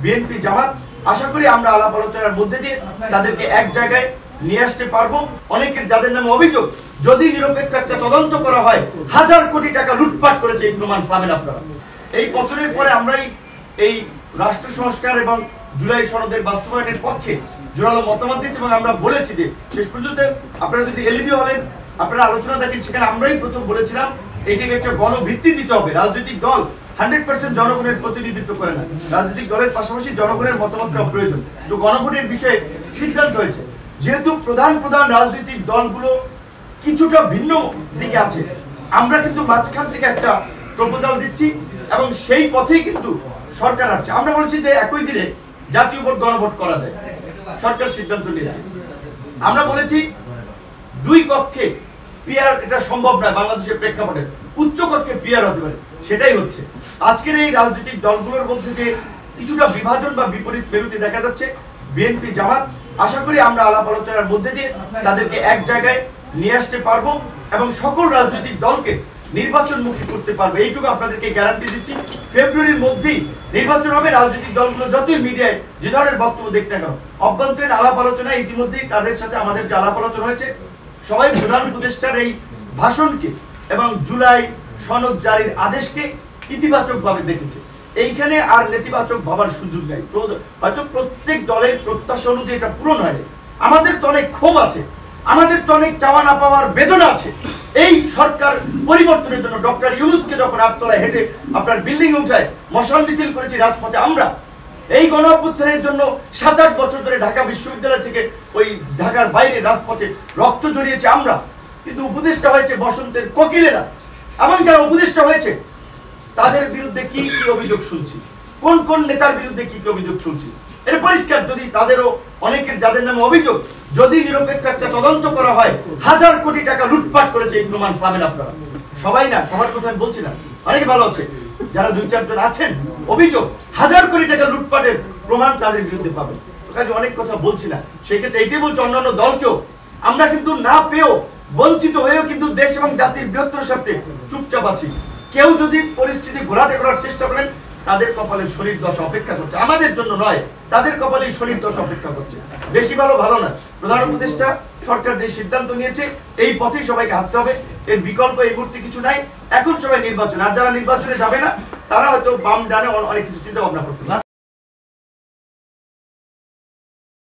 BNP জামাত আশা করি আমরা আলাপ আলোচনার মধ্যে দিয়ে তাদেরকে এক জায়গায় নিয়ে আসতে পারবো। অনেকের যাদের নামে অভিযোগ, যদি নিরপেক্ষ একটা তদন্ত করা হয়, 1000 কোটি টাকা লুটপাট করেছে, এই প্রমাণ পাবেন আপনারা। এই পতনের পরে আমরাই এই রাষ্ট্র সংস্কার এবং জুলাই সনদের বাস্তবায়নের পক্ষে জোরালো মতামত দিচ্ছি এবং আমরা বলেছি যে শেষ পর্যন্ত আপনারা যদি এলবি হলেন আপনারা আলোচনা দেখেন, সেখানে আমরাই প্রথম বলেছিলাম এটাকে একটা গণভিত্তি দিতে হবে। রাজনৈতিক দল 100% জনগণের প্রতিনিধিত্ব করে না, রাজনৈতিক দলের পাশাপাশি জনগণের মতামতটা প্রয়োজন। তো গণভোটের বিষয়ে সিদ্ধান্ত হয়েছে, যেহেতু প্রধান রাজনৈতিক দলগুলো কিছুটা ভিন্ন দিকে আছে, আমরা কিন্তু মাঝখান থেকে একটা প্রপোজাল দিচ্ছি এবং সেই পথেই কিন্তু সরকার আসছে। আমরা বলছি যে একই দিনে জাতীয় ভোট গণভোট করা যায়, সরকার সিদ্ধান্ত নিয়েছে। আমরা বলেছি দুই কক্ষে পিয়ার এটা সম্ভব নয় বাংলাদেশের প্রেক্ষাপটে, উচ্চ কক্ষে পিয়ার হতে পারে, সেটাই হচ্ছে। আজকের এই রাজনৈতিক দলগুলোর মধ্যে যে কিছুটা বিভাজন বা বিপরীত মেরুতে দেখা যাচ্ছে, বিএনপি জামাত আশা করি আমরা আলাপ আলোচনার মধ্যে দিয়ে তাদেরকে এক জায়গায় নিয়ে আসতে পারবো এবং সকল রাজনৈতিক দলকে নির্বাচনমুখী করতে পারবে, এইটুকু আপনাদেরকে গ্যারান্টি দিচ্ছি। ফেব্রুয়ারির মধ্যেই নির্বাচন হবে। রাজনৈতিক দলগুলো যতই মিডিয়ায় যে ধরনের বক্তব্য দেখতে না কেন, অভ্যন্তরীণ আলাপ আলোচনা ইতিমধ্যেই তাদের সাথে আমাদের যে আলাপ আলোচনা হয়েছে, সবাই প্রধান উপদেষ্টার এই ভাষণকে এবং জুলাই সনদ জারির আদেশকে ইতিবাচকভাবে দেখেছে। এইখানে আর নেতিবাচক ভাবার সুযোগ নেই। হয়তো প্রত্যেক দলের প্রত্যাশা অনুযায়ী এটা পূরণ হয়। আমাদের তো অনেক ক্ষোভ আছে, আমাদের তো অনেক চাওয়া না পাওয়ার বেদনা আছে। এই সরকার পরিবর্তনের জন্য ডক্টর ইউনূসকে যখন আটতলায় হেঁটে আপনার বিল্ডিং উঠায় মশাল মিছিল করেছি রাজপথে, আমরা এই গণ অভ্যুত্থানের জন্য 7-8 বছর ধরে ঢাকা বিশ্ববিদ্যালয় থেকে ওই ঢাকার বাইরে রাজপথে রক্ত ঝরিয়েছি আমরা, কিন্তু উপদেষ্টা হয়েছে বসন্তের কোকিলেরা। এবং যারা উপদেষ্টা হয়েছে তাদের বিরুদ্ধে কি কি অভিযোগ শুনছি, কোন কোন নেতার বিরুদ্ধে কি কি অভিযোগ শুনছি, এটা পরিষ্কার। যদি তাদেরও অনেকের যাদের নামে অভিযোগ, যদি নিরপেক্ষ একটা তদন্ত করা হয়, 1000 কোটি টাকা লুটপাট করেছে, এই প্রমাণ পাবেন আপনারা। সবাই না, সবার কথা আমি বলছি না, অনেকে ভালো আছে, যারা 2-4 জন আছেন অভিযোগ 1000 কোটি টাকা লুটপাটের প্রমাণ তাদের বিরুদ্ধে পাবেন। কাজে অনেক কথা বলছি না, সেক্ষেত্রে এইটাই বলছি অন্যান্য দলকেও, আমরা কিন্তু না পেয়েও বঞ্চিত হয়েও কিন্তু দেশ এবং জাতির বৃহত্তর স্বার্থে চুপচাপ আছি। কেউ যদি পরিস্থিতি ঘোলাটে করার চেষ্টা করেন, তাদের কপালে শনির দশা অপেক্ষা করছে, আমাদের জন্য নয়, তাদের কপালে শনির দশা অপেক্ষা করছে। বেশি ভালো না। প্রধান উপদেষ্টা সরকার যে সিদ্ধান্ত নিয়েছে, এই পথেই সবাইকে হাঁটতে হবে, এর বিকল্প এই মুহূর্তে কিছু নাই। এখন সবাই নির্বাচন, আর যারা নির্বাচনে যাবে না তারা হয়তো বাম ডানে অনেক কিছু চিন্তা ভাবনা করতে